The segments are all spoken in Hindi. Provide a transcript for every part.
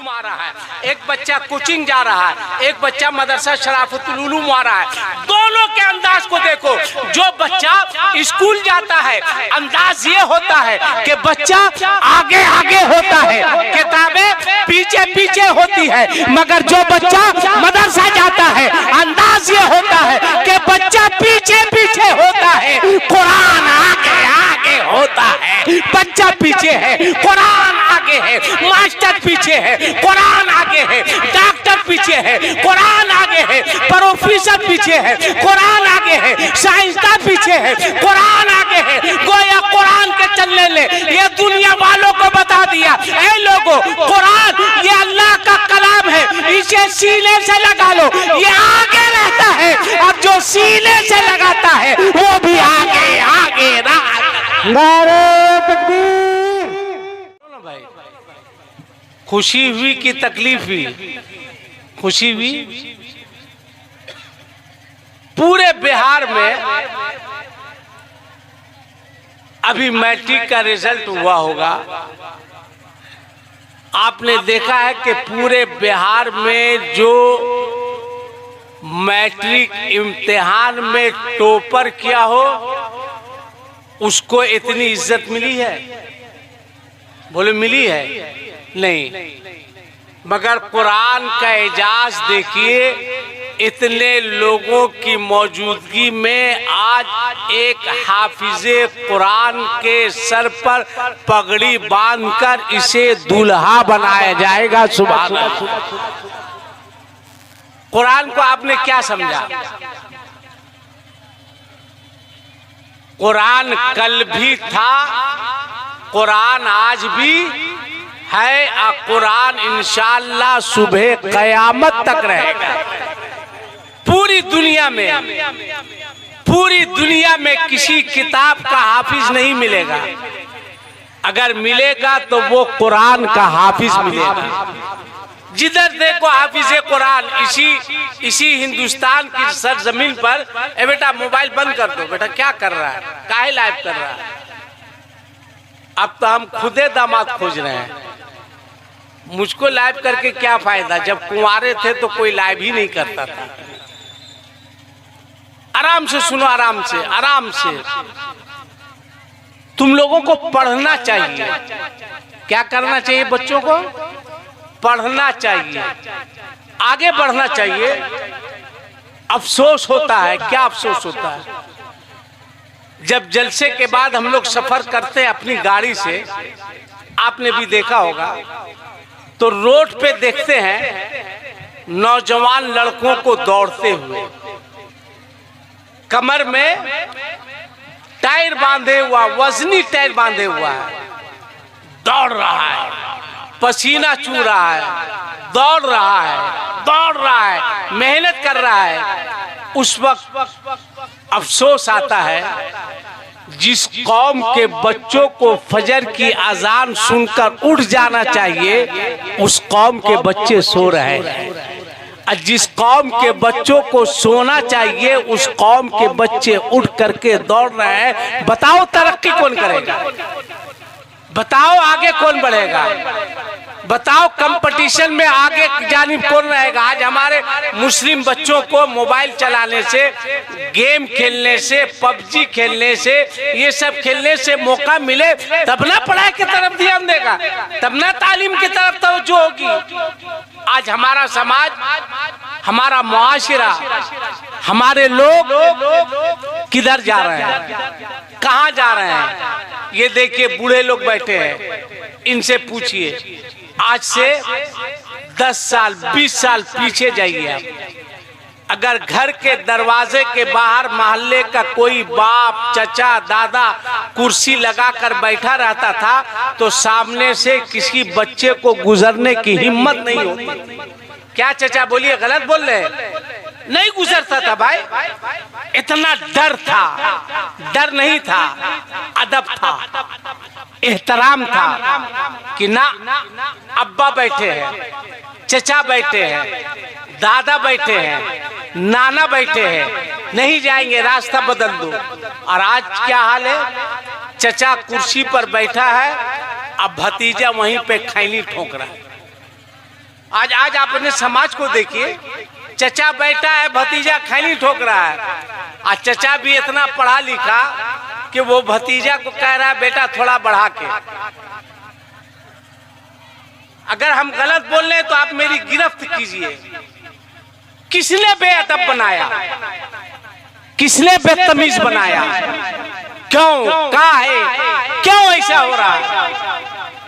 उलूम आ रहा है, एक बच्चा कोचिंग जा रहा है, एक बच्चा मदरसा शराफतुल उलूम आ रहा है। दोनों के अंदाज को देखो। जो बच्चा स्कूल जाता है अंदाज ये होता है कि बच्चा आगे आगे होता है, किताबें पीछे पीछे होती है। मगर जो बच्चा मदरसा जाता है अंदाज ये होता है कि बच्चा पीछे पीछे होता है, कुरान आगे आगे होता है। बच्चा पीछे है, कुरान आगे है। मास्टर पीछे है, कुरान आगे है। डॉक्टर पीछे है, कुरान आगे है। प्रोफेसर पीछे है, कुरान आगे है। साइंसदान पीछे है, कुरान आगे है। गोया कुरान के चलने ले ये दुनिया वालों को बता दिया, ऐ लोगों कुरान ये अल्लाह का कलाम है, इसे सीने से लगा लो, ये आगे रहता है। अब जो सीने से लगाता है वो भी आगे आगे नारे तकबीर। भाई खुशी हुई कि तकलीफ हुई? खुशी हुई। पूरे बिहार में अभी मैट्रिक का रिजल्ट हुआ होगा। आपने देखा है कि पूरे बिहार में जो मैट्रिक इम्तिहान में टॉपर किया हो उसको इतनी इज्जत मिली है? बोले मिली है? नहीं। मगर कुरान का एजाज देखिए, इतने लोगों की मौजूदगी में आज एक हाफिजे कुरान के सर पर पगड़ी बांधकर इसे दूल्हा बनाया जाएगा। सुभान अल्लाह। कुरान को आपने क्या समझा? कुरान कल भी था, कुरान आज भी है, और कुरान इंशाअल्लाह सुबह कयामत तक रहेगा। पूरी दुनिया में किसी किताब का हाफिज नहीं मिलेगा। अगर मिलेगा तो वो कुरान का हाफिज मिलेगा। जिधर देखो हाफिजे कुरान इसी हिंदुस्तान की सरजमीन पर। ए बेटा मोबाइल बंद कर दो, बेटा क्या कर रहा है, काहे लाइव कर रहा है? अब तो हम खुदे दामाद खोज रहे हैं। मुझको लाइव करके क्या फायदा? जब कुंवारे थे तो कोई लाइव ही नहीं करता था। आराम से सुनो, आराम से। तुम लोगों को पढ़ना चाहिए। क्या करना चाहिए? बच्चों को पढ़ना चाहिए, आगे बढ़ना चाहिए। अफसोस होता है, क्या अफसोस होता है? जब जलसे के बाद हम लोग सफर करते हैं अपनी गाड़ी से, आपने भी देखा होगा, तो रोड पे देखते हैं नौजवान लड़कों को दौड़ते हुए, कमर में टायर बांधे हुआ, वजनी टायर बांधे हुआ है, दौड़ रहा है, पसीना चू रहा है, दौड़ रहा है, मेहनत कर रहा है। उस वक्त अफसोस आता है जिस कौम के बच्चों को फजर की अजान सुनकर उठ जाना चाहिए, उस कौम के बच्चे सो रहे हैं। और जिस कौम के बच्चों को सोना चाहिए, उस कौम के बच्चे उठ करके दौड़ रहे हैं। बताओ तरक्की कौन करेगा? बताओ आगे कौन बढ़ेगा? बताओ कंपटीशन में आगे जानिब कौन रहेगा? आज हमारे मुस्लिम बच्चों को मोबाइल चलाने से, गेम खेलने से, पबजी खेलने से, ये सब खेलने से मौका मिले तब ना पढ़ाई की तरफ ध्यान देगा, तब ना तालीम की तरफ तवज्जो होगी। आज हमारा समाज, हमारा मुआशिरा, हमारे लोग किधर जा रहे हैं, कहाँ जा रहे हैं? ये देखिए बूढ़े लोग बैठे हैं, इनसे पूछिए। आज से 10 साल 20 साल पीछे जाइए आप। अगर घर के दरवाजे के बाहर मोहल्ले का कोई बाप, चचा, दादा कुर्सी लगाकर बैठा रहता था तो सामने से किसी बच्चे को गुजरने की हिम्मत नहीं होती। क्या चचा बोलिए, गलत बोल रहे हैं? नहीं गुजरता था भाई। इतना डर था, डर नहीं था, अदब था, एहतराम था कि ना अब्बा बैठे हैं, चचा बैठे हैं, दादा बैठे हैं, नाना बैठे हैं, नहीं जाएंगे, रास्ता बदल दो। और आज क्या हाल है? चचा कुर्सी पर बैठा है, अब भतीजा वहीं पे खैनी ठोक रहा है। आज आप अपने समाज को देखिए, चचा बैठा है, भतीजा खैनी ठोक रहा है। आज चचा भी इतना पढ़ा लिखा कि वो भतीजा को कह रहा है बेटा थोड़ा बढ़ा के। अगर हम गलत बोल रहे हैं तो आप मेरी गिरफ्त कीजिए। किसने बेअदब बनाया, किसने बदतमीज बनाया, क्यों, कहाँ है, क्यों ऐसा हो रहा है?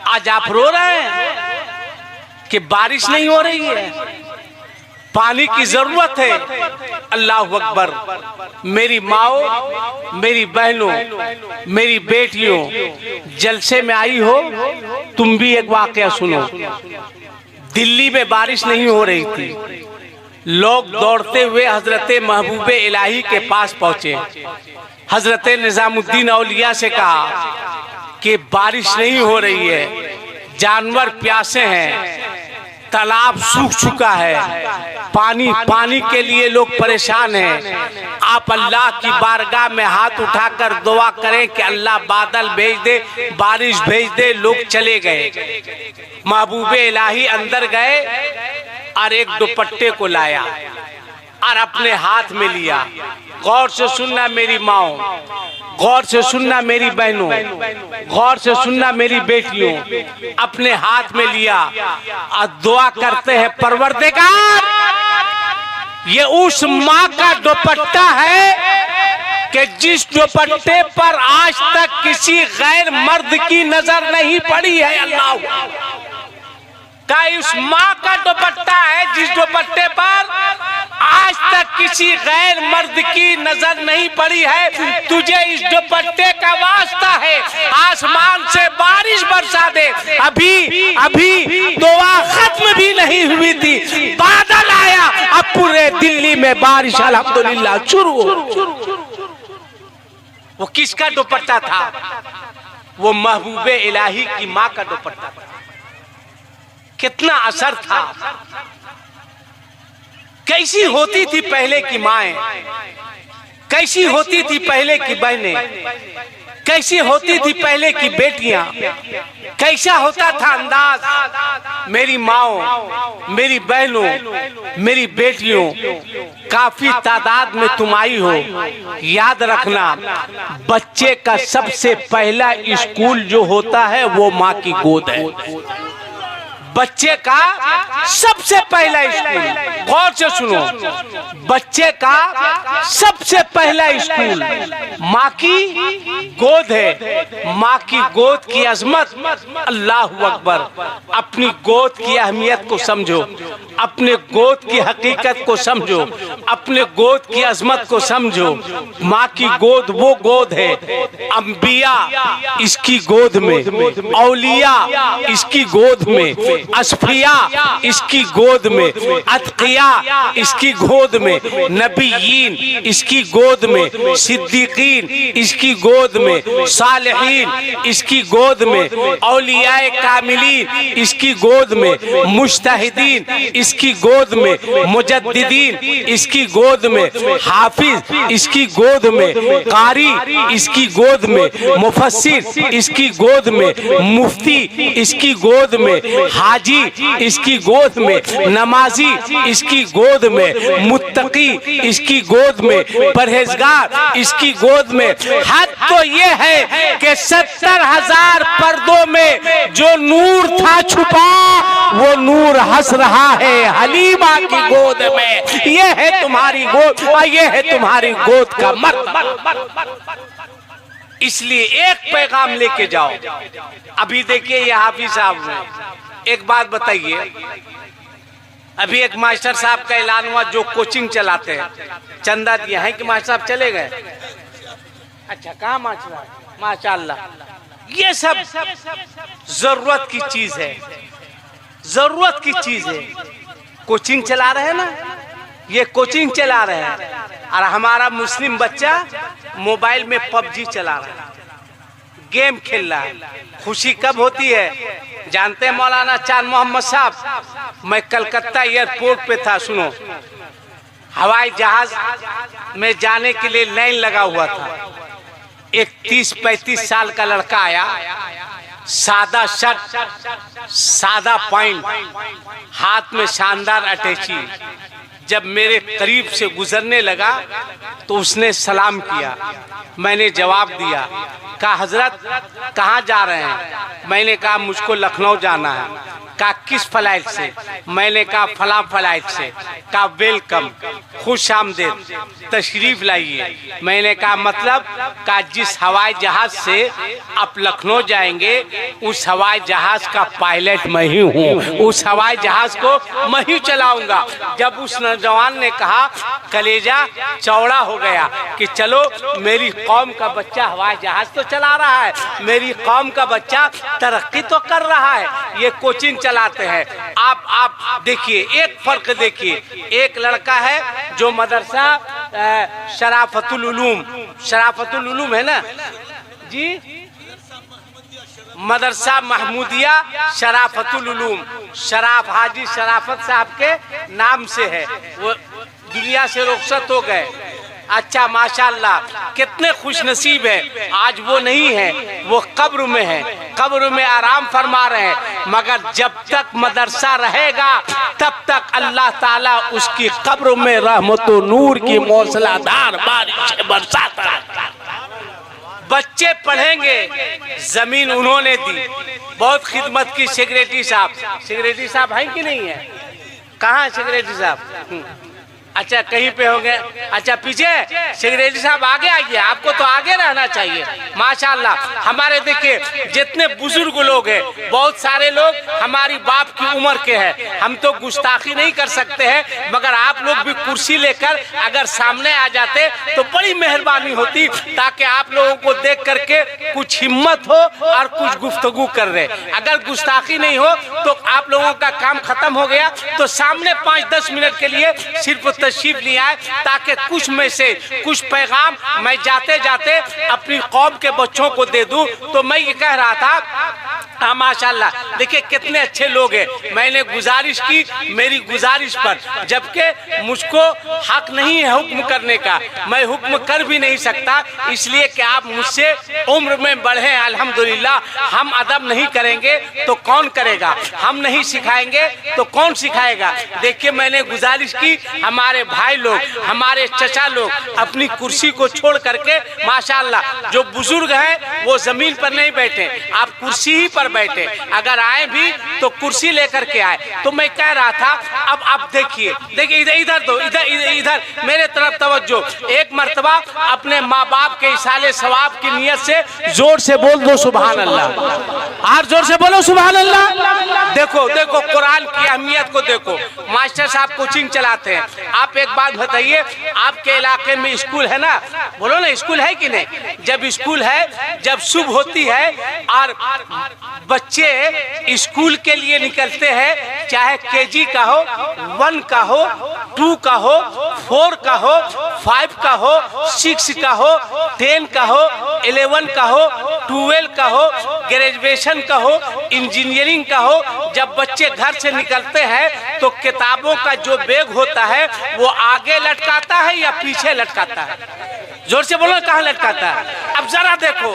आज आप रो रहे हैं कि बारिश नहीं हो रही है, पानी की जरूरत है। अल्लाह अकबर। मेरी माओ, मेरी बहनों, मेरी बेटियों, जलसे में आई हो, तुम भी एक वाकया सुनो। दिल्ली में बारिश नहीं हो रही थी, लोग दौड़ते हुए हजरत महबूबे इलाही के पास पहुंचे। हजरत निजामुद्दीन औलिया से कहा कि बारिश नहीं हो रही है, जानवर प्यासे हैं, तालाब सूख चुका है, पानी के लिए लोग परेशान हैं। आप अल्लाह की बारगाह में हाथ उठाकर दुआ करें कि अल्लाह बादल भेज दे, बारिश भेज दे। लोग चले गए। महबूबे इलाही अंदर गए और एक दुपट्टे को लाया और अपने हाथ में लिया। गौर से सुनना मेरी माओ, गौर से सुनना मेरी बहनों, गौर से सुनना मेरी बेटियों। अपने हाथ में लिया और दुआ करते हैं, परवरदिगार ये उस माँ का दुपट्टा है कि जिस दुपट्टे पर आज तक किसी गैर मर्द की नजर नहीं पड़ी है। अल्लाह का उस माँ का दुपट्टा है जिस दुपट्टे पर आज तक किसी गैर मर्द की नजर नहीं पड़ी है। तुझे इस दुपट्टे का वास्ता है, आसमान से बारिश बरसा दे। अभी दुआ खत्म भी नहीं हुई थी, बादल आया, अब पूरे दिल्ली में बारिश अल्हम्दुलिल्लाह शुरू हो। वो किसका दुपट्टा था? वो महबूबे इलाही की माँ का दुपट्टा था। कितना असर था। कैसी होती थी पहले की माएं, कैसी होती थी पहले की बहनें, कैसी होती थी पहले की बेटियां, कैसा होता था अंदाज। मेरी माओ, मेरी बहनों, मेरी बेटियों, काफी तादाद में तुम आई हो। याद रखना, बच्चे का सबसे पहला स्कूल जो होता है वो माँ की गोद है। बच्चे का सबसे पहला स्कूल, गौर से सुनो, बच्चे का सबसे पहला स्कूल माँ की गोद है। माँ की गोद की अजमत, अल्लाह अकबर। अपनी गोद की अहमियत को समझो, अपने गोद की हकीकत को समझो, अपने गोद की अजमत को समझो। माँ की गोद वो गोद है, अंबिया इसकी गोद में, औलिया इसकी गोद में, असफिया इसकी गोद में, अतकिया इसकी गोद में, नबीयीन इसकी गोद में, सिद्दीकीन इसकी गोद में, सालिहीन इसकी गोद में, औलियाए कामिलीन इसकी गोद में, मुज्तहिदीन इसकी गोद में, मुजद्दिदीन इसकी गोद में, हाफिज इसकी गोद में, कारी इसकी गोद में, मुफस्सिर इसकी गोद में, मुफ्ती इसकी गोद में, हाजी इसकी गोद में, नमाजी इसकी गोद में, मुत्तकी इसकी गोद में, परहेजगार इसकी गोद में। हद तो ये है कि 70,000 पर्दों में जो नूर था छुपा, वो नूर हंस रहा है हलीमा की गोद में। ये है तुम्हारी गोद, ये है तुम्हारी गोद का मर्द। इसलिए एक पैगाम लेके जाओ। अभी देखिए ये हाफिज साहब ने एक बात बताइए, अभी एक मास्टर साहब का ऐलान हुआ जो कोचिंग चलाते हैं, चंदा दिया है कि मास्टर साहब चले गए? अच्छा, कहाँ मास्टर? माशाअल्लाह। ये सब जरूरत की चीज है, जरूरत की चीज है। कोचिंग चला रहे हैं ना, ये कोचिंग चला रहे हैं और हमारा मुस्लिम बच्चा मोबाइल में पबजी चला रहा है, गेम खेल रहा है। खुशी कब होती है जानते हैं मौलाना चांद मोहम्मद साहब? मैं कलकत्ता एयरपोर्ट पे था, सुनो, हवाई जहाज में जाने के लिए लाइन लगा हुआ था। एक 30-35 साल का लड़का आया, सादा शर्ट, सादा पैंट, हाथ में शानदार अटैची। जब मेरे करीब से गुजरने लगा तो उसने सलाम किया। मैंने जवाब दिया, कहा हजरत कहाँ जा रहे हैं? मैंने कहा मुझको लखनऊ जाना है। कहा किस फ्लाइट से? मैंने कहा फला फ्लाइट से। कहा वेलकम, खुश आमदेद, तशरीफ लाइए। मैंने कहा मतलब? कहा जिस हवाई जहाज से आप लखनऊ जाएंगे उस हवाई जहाज का पायलट मैं ही हूँ, उस हवाई जहाज को मैं ही चलाऊंगा। जब उस नौजवान ने कहा कलेजा चौड़ा हो गया कि चलो मेरी कौम का बच्चा हवाई जहाज तो चला रहा है, मेरी कौम का बच्चा तरक्की तो कर रहा है, ये कोचिंग चलाते हैं। आप देखिए, एक फर्क देखिए, एक लड़का है जो मदरसा शराफतुल उलूम है ना जी, मदरसा महमूदिया शराफतुल उलूम, शराफ हाजी शराफत साहब के नाम से है, वो दुनिया से रुखसत हो गए। अच्छा माशाल्लाह, कितने खुश नसीब है। आज वो नहीं है, वो कब्र में है, कब्र में आराम फरमा रहे हैं। मगर जब तक मदरसा रहेगा तब तक अल्लाह ताला उसकी कब्र में रहमतो नूर की मौसलाधार बारिश बरसाता है। बच्चे पढ़ेंगे, जमीन उन्होंने दी, बहुत खिदमत की। सेक्रेटरी साहब हैं कि नहीं है? कहाँ है सेक्रेटरी साहब? अच्छा कहीं पे होंगे। अच्छा पीछे सेक्रेटरी साहब आगे आइए, आपको तो आगे रहना चाहिए। माशाल्लाह हमारे देखिए जितने बुजुर्ग लोग हैं, बहुत सारे लोग हमारी बाप की उम्र के हैं, हम तो गुस्ताखी नहीं कर सकते हैं, मगर आप लोग भी कुर्सी लेकर अगर सामने आ जाते तो बड़ी मेहरबानी होती, ताकि आप लोगों को देख करके कुछ हिम्मत हो और कुछ गुफ्तगू कर रहे। अगर गुस्ताखी नहीं हो तो आप लोगों का काम खत्म हो गया, तो सामने 5-10 मिनट के लिए सिर्फ तशरीफ ले आए, ताकि कुछ में से कुछ पैगाम मैं जाते जाते अपनी कौम के बच्चों को दे दूं। तो मैं ये कह रहा था, हाँ माशाल्लाह देखिए कितने अच्छे लोग हैं। मैंने गुजारिश की, मेरी गुजारिश पर, जबकि मुझको हक नहीं है हुक्म करने का, मैं हुक्म कर भी नहीं सकता, इसलिए कि आप मुझसे उम्र में बढ़े हैं अल्हम्दुलिल्लाह। हम अदब नहीं करेंगे तो कौन करेगा, हम नहीं सिखाएंगे तो कौन सिखाएगा। देखिए मैंने गुजारिश की, हमारे भाई लोग, हमारे चचा लोग अपनी कुर्सी को छोड़ करके माशाल्लाह, जो बुजुर्ग हैं वो जमीन पर नहीं बैठे, आप कुर्सी ही पर बैठे, अगर आए भी तो कुर्सी लेकर के आए। तो मैं कह रहा था, अब आप देखिए इधर दो, इधर मेरे तरफ तवज्जो। एक मर्तबा अपने माँ बाप के इसाले सवाब की नियत से जोर से बोल दो सुभान अल्लाह, और जोर से बोलो सुभान अल्लाह। देखो कुरान की अहमियत को देखो। मास्टर साहब कोचिंग चलाते हैं। आप एक बात बताइए, आपके इलाके में स्कूल है ना? बोलो ना, स्कूल है कि नहीं? जब स्कूल है, जब सुबह होती है और बच्चे स्कूल के लिए निकलते हैं, चाहे केजी का हो, 1 का हो, 2 का हो, 4 का हो, 5 का हो, 6 का हो, 10 का हो, 11 का हो, 12 का हो, ग्रेजुएशन का हो, इंजीनियरिंग का हो। जब बच्चे घर से निकलते हैं तो किताबों का जो बैग होता है वो आगे लटकाता है या पीछे लटकाता है? जोर से बोलो, कहाँ लटकाता है? अब जरा देखो,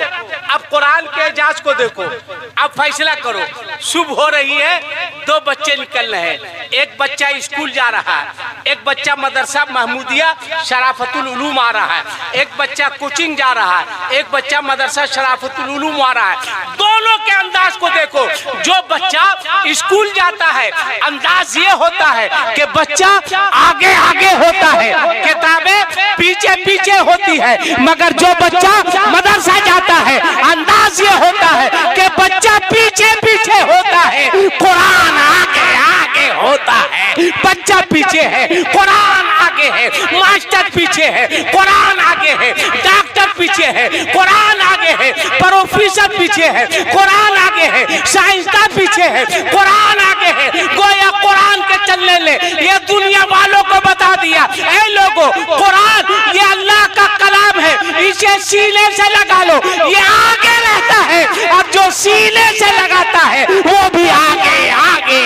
अब कुरान के एजाज को देखो, अब फैसला करो। सुबह हो रही है, 2 बच्चे निकल रहे हैं, एक बच्चा स्कूल जा रहा है, एक बच्चा मदरसा महमूदिया शराफतुल उलूम आ रहा है, एक बच्चा कोचिंग जा रहा है, एक बच्चा मदरसा शराफतुल उलूम आ रहा है। दोनों के अंदाज को देखो। जो बच्चा स्कूल जाता है अंदाज ये होता है कि बच्चा आगे आगे होता है, किताबें पीछे पीछे होती है, मगर जो बच्चा मदरसा जाता है अंदाज ये होता है कि बच्चा पीछे पीछे होता है, कुरान आगे आगे होता है। बच्चा पीछे है, कुरान आगे है, मास्टर पीछे है, कुरान आगे है, डॉक्टर पीछे है, कुरान आगे है, प्रोफेसर पीछे है, कुरान आगे है, साइंसदान पीछे है, कुरान आगे है। गोया कुरान के चलने ले ये दुनिया वालों को बता दिया, ऐ लोगों कुरान ये अल्लाह का कलाम है, इसे सीने से लगा लो, ये आगे रहता है, और जो सीने से लगाता है वो भी आगे आगे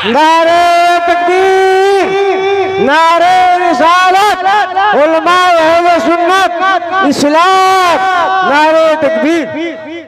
नारे तकबीर, नारे रिसालत, उलमा व सुन्नत, इस्लाम, नारे तकबीर।